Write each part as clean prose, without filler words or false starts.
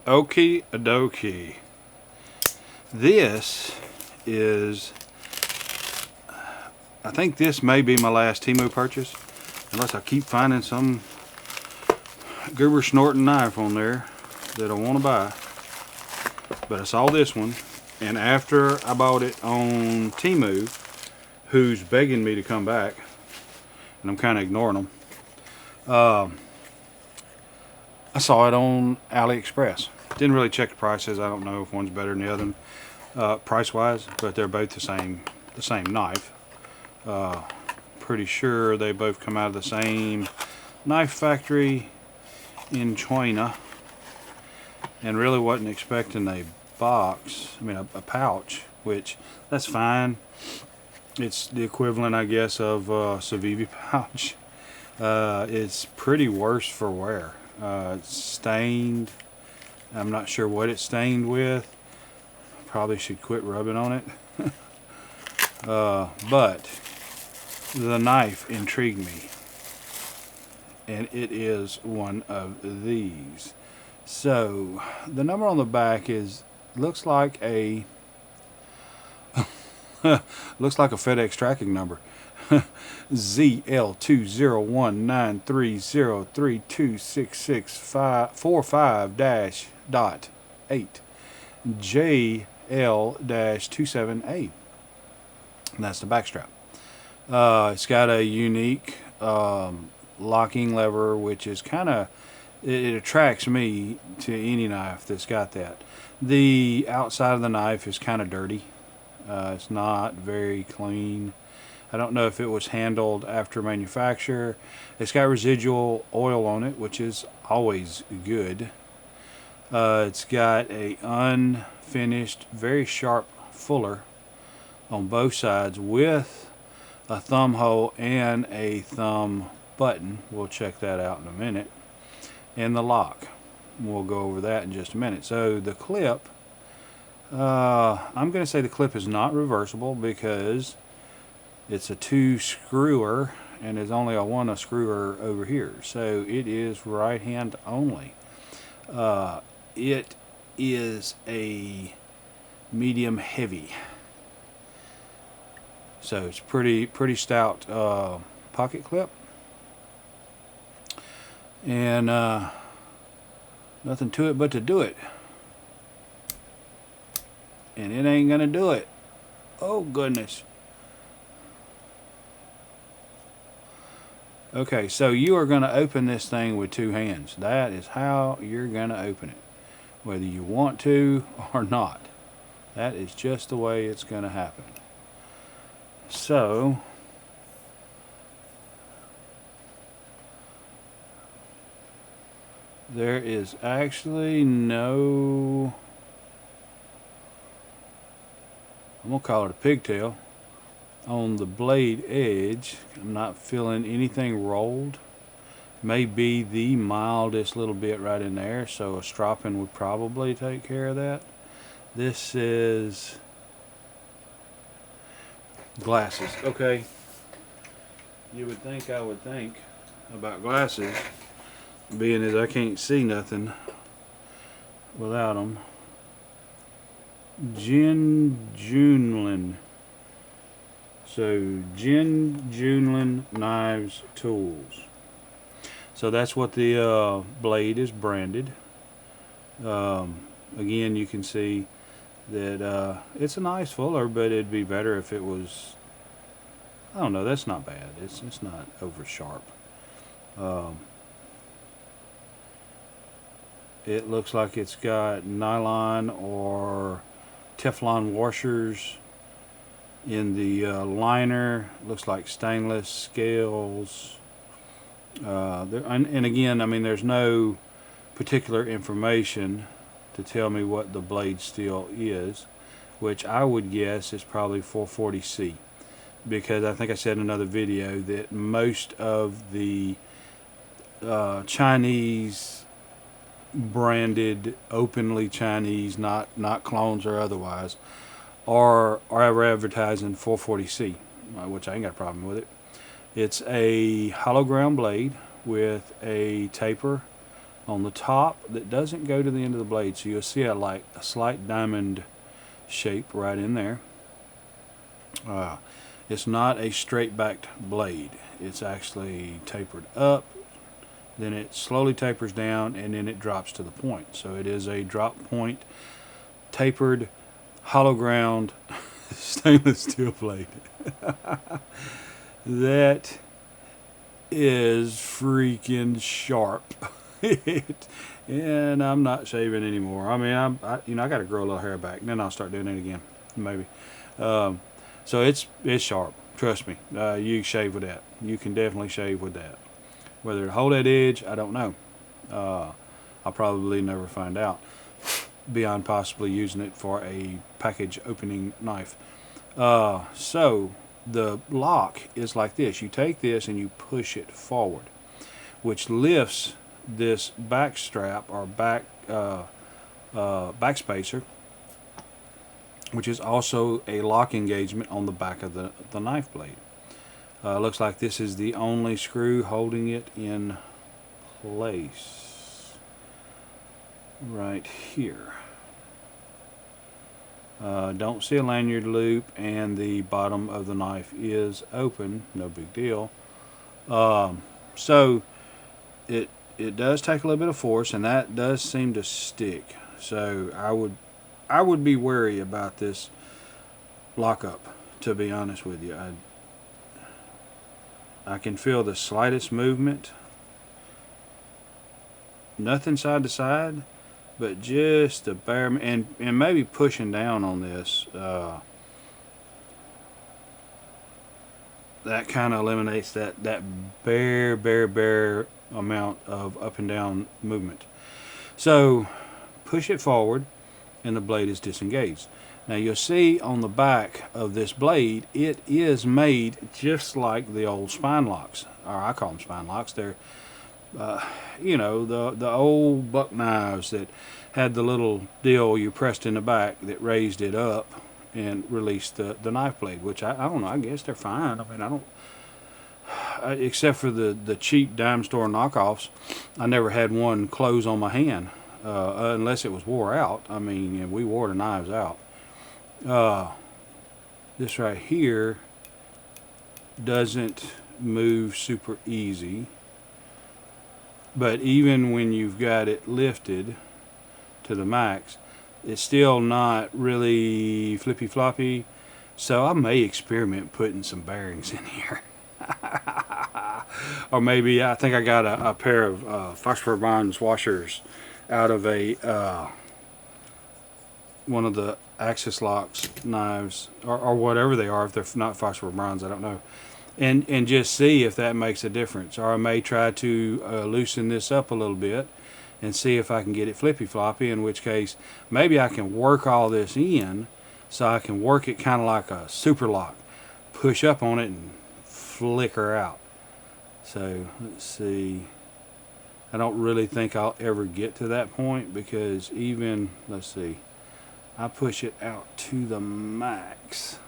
Okie dokie. This is, I think this may be my last Temu purchase, unless I keep finding some goober snorting knife on there that I want to buy. But I saw this one, and after I bought it on Temu, who's begging me to come back, and I'm kind of ignoring them, I saw it on AliExpress. Didn't really check the prices. I don't know if one's better than the other price-wise, but they're both the same knife. Pretty sure they both come out of the same knife factory in China, and really wasn't expecting a box. I mean, a pouch, which that's fine. It's the equivalent, I guess, of a Civivi pouch. It's pretty worse for wear. It's stained. I'm not sure what it's stained with. Probably should quit rubbing on it. But the knife intrigued me, and it is one of these. So the number on the back looks like a FedEx tracking number. ZL209303266545-8 JL-278. And that's the backstrap. It's got a unique locking lever, which is kind of, it attracts me to any knife that's got that. The outside of the knife is kind of dirty. It's not very clean. I don't know if it was handled after manufacture. It's got residual oil on it, which is always good. It's got a unfinished, very sharp fuller on both sides with a thumb hole and a thumb button. We'll check that out in a minute. And the lock. We'll go over that in just a minute. So the clip, I'm going to say the clip is not reversible because it's a 2-screwer and there's only a 1-screwer over here. So it is right hand only. It is a medium heavy. So it's pretty stout pocket clip. And nothing to it but to do it. And it ain't gonna do it. Oh goodness. Okay, so you are gonna open this thing with 2 hands. That is how you're gonna open it, whether you want to or not. That is just the way it's gonna happen. So there is actually no, I'm gonna call it a pigtail, on the blade edge. I'm not feeling anything rolled. Maybe the mildest little bit right in there, so a stropping would probably take care of that. This is glasses. Okay, you would think I would think about glasses, being as I can't see nothing without them. JIMJUNLANG. So JIMJUNLANG knives, tools. So that's what the blade is branded. Again, you can see that it's a nice fuller, but it'd be better if it was, I don't know, that's not bad. It's not over sharp. It looks like it's got nylon or Teflon washers in the liner. Looks like stainless scales. And again, I mean, there's no particular information to tell me what the blade steel is, which I would guess is probably 440C, because I think I said in another video that most of the Chinese branded, openly Chinese, not clones or otherwise, are advertising 440C, which I ain't got a problem with it. It's a hollow ground blade with a taper on the top that doesn't go to the end of the blade. So you'll see a slight diamond shape right in there. It's not a straight backed blade. It's actually tapered up, then it slowly tapers down, and then it drops to the point. So it is a drop point, tapered, hollow ground stainless steel blade. That is freaking sharp. And I'm not shaving anymore. I mean, I got to grow a little hair back, and then I'll start doing it again, maybe. So it's sharp. Trust me. You can shave with that. You can definitely shave with that. Whether it hold that edge, I don't know. I'll probably never find out, beyond possibly using it for a package opening knife. So the lock is like this. You take this and you push it forward, which lifts this back strap or back spacer, which is also a lock engagement on the back of the knife blade. Looks like this is the only screw holding it in place right here. Don't see a lanyard loop, and the bottom of the knife is open. No big deal. So it does take a little bit of force, and that does seem to stick. So I would be wary about this lockup, to be honest with you. I can feel the slightest movement. Nothing side to side, but just a bare, and maybe pushing down on this. That kind of eliminates that bare amount of up and down movement. So push it forward, and the blade is disengaged. Now you'll see on the back of this blade, it is made just like the old spine locks, or I call them spine locks. They're, the old buck knives that had the little deal you pressed in the back that raised it up and released the knife blade, which I don't know, I guess they're fine. I mean, except for the cheap dime store knockoffs, I never had one close on my hand, unless it was wore out. I mean, we wore the knives out. This right here doesn't move super easy, but even when you've got it lifted to the max, it's still not really flippy floppy. So I may experiment putting some bearings in here. Or maybe I think I got a pair of phosphor bronze washers out of one of the Axis Locks knives, or whatever they are. If they're not phosphor bronze, I don't know, and just see if that makes a difference. Or I may try to loosen this up a little bit and see if I can get it flippy floppy, in which case maybe I can work all this in so I can work it kind of like a super lock, push up on it and flicker out. So let's see, I don't really think I'll ever get to that point, because even, let's see, I push it out to the max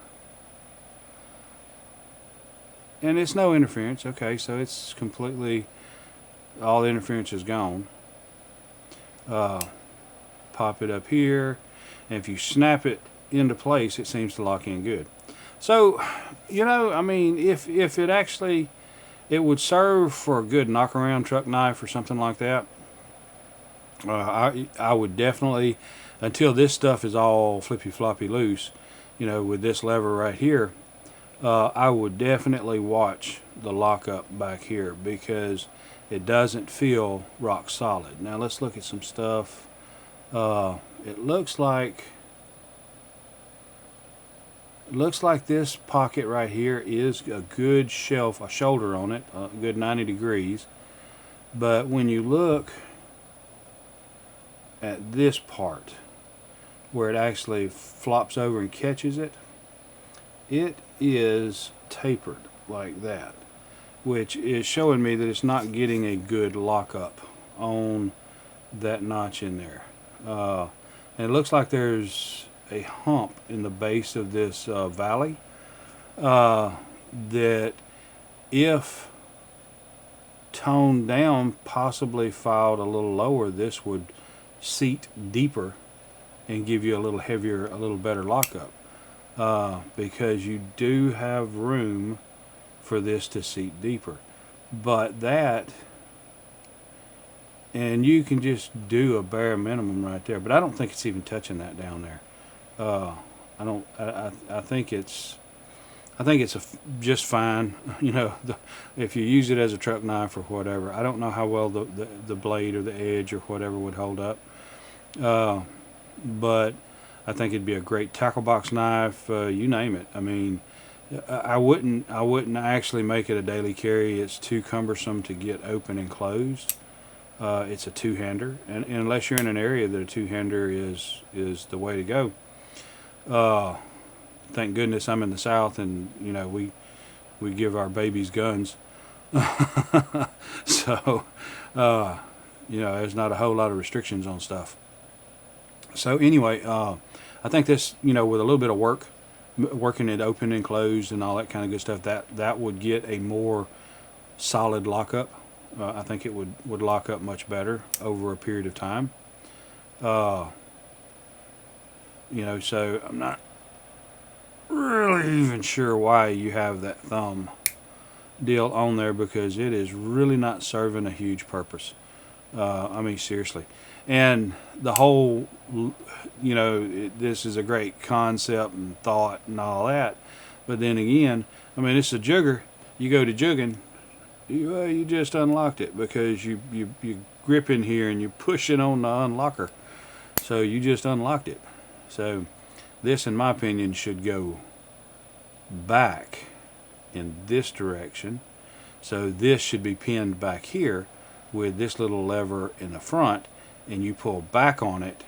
and it's no interference. Okay, so it's completely, all the interference is gone. Pop it up here, and if you snap it into place, it seems to lock in good. So, I mean, if it actually, it would serve for a good knock-around truck knife or something like that. I would definitely, until this stuff is all flippy-floppy loose, with this lever right here, I would definitely watch the lockup back here, because it doesn't feel rock solid. Now let's look at some stuff. It looks like this pocket right here is a good shelf, a shoulder on it, a good 90 degrees. But when you look at this part where it actually flops over and catches it, it is tapered like that, which is showing me that it's not getting a good lockup on that notch in there. And it looks like there's a hump in the base of this valley that, if toned down, possibly filed a little lower, this would seat deeper and give you a little heavier, a little better lockup. Because you do have room for this to seat deeper. But that, and you can just do a bare minimum right there. But I don't think it's even touching that down there. I don't. I think it's. I think it's just fine. You know, if you use it as a truck knife or whatever. I don't know how well the blade or the edge or whatever would hold up. But I think it'd be a great tackle box knife. You name it. I mean, I wouldn't actually make it a daily carry. It's too cumbersome to get open and closed. It's a two-hander, and unless you're in an area that a two-hander is the way to go. Thank goodness I'm in the South, and you know we give our babies guns, so you know there's not a whole lot of restrictions on stuff. So anyway, I think this, you know, with a little bit of work, working it open and closed and all that kind of good stuff, that would get a more solid lockup. I think it would lock up much better over a period of time. You know, so I'm not really even sure why you have that thumb deal on there, because it is really not serving a huge purpose. I mean, seriously. And the whole, you know, this is a great concept and thought and all that. But then again, I mean, it's a jugger. You go to jugging, you just unlocked it because you grip in here and you're pushing on the unlocker. So you just unlocked it. So this, in my opinion, should go back in this direction. So this should be pinned back here with this little lever in the front, and you pull back on it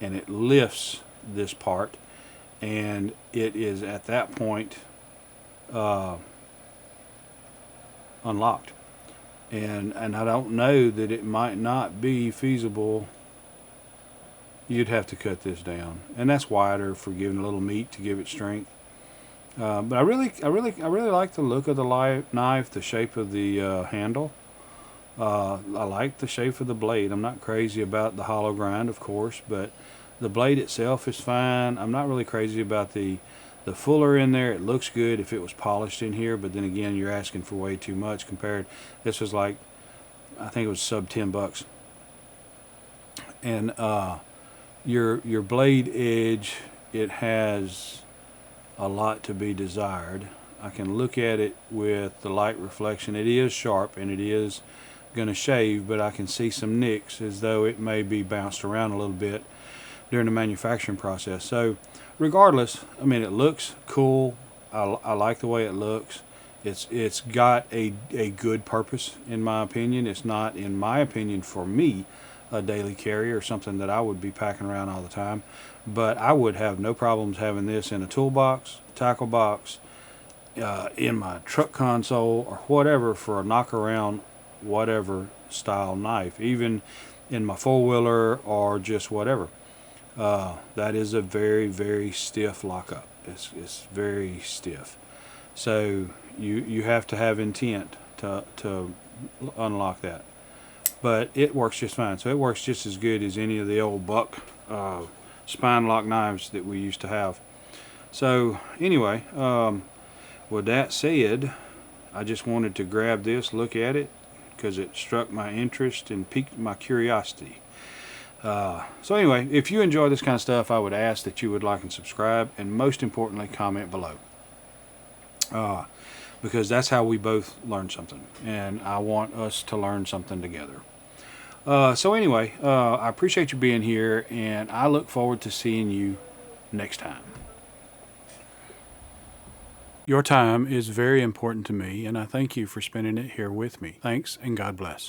and it lifts this part, and it is at that point unlocked. And I don't know that it might not be feasible. You'd have to cut this down, and that's wider for giving a little meat to give it strength. But I really like the look of the knife, the shape of the handle. I like the shape of the blade. I'm not crazy about the hollow grind, of course, but the blade itself is fine. I'm not really crazy about the fuller in there. It looks good if it was polished in here, but then again, you're asking for way too much compared. This was like, I think it was sub $10. And your blade edge, it has a lot to be desired. I can look at it with the light reflection. It is sharp and it is going to shave, but I can see some nicks as though it may be bounced around a little bit during the manufacturing process. So regardless, I mean, it looks cool. I like the way it looks. It's got a good purpose, in my opinion. It's not, in my opinion, for me, a daily carry or something that I would be packing around all the time. But I would have no problems having this in a toolbox, tackle box, in my truck console, or whatever, for a knock around whatever style knife, even in my four-wheeler or just whatever. That is a very, very stiff lockup. It's very stiff. So you have to have intent to unlock that. But it works just fine. So it works just as good as any of the old buck spine lock knives that we used to have. So anyway, with that said, I just wanted to grab this, look at it, because it struck my interest and piqued my curiosity. So anyway, if you enjoy this kind of stuff, I would ask that you would like and subscribe, and most importantly, comment below. Because that's how we both learn something, and I want us to learn something together. So anyway, I appreciate you being here, and I look forward to seeing you next time. Your time is very important to me, and I thank you for spending it here with me. Thanks, and God bless.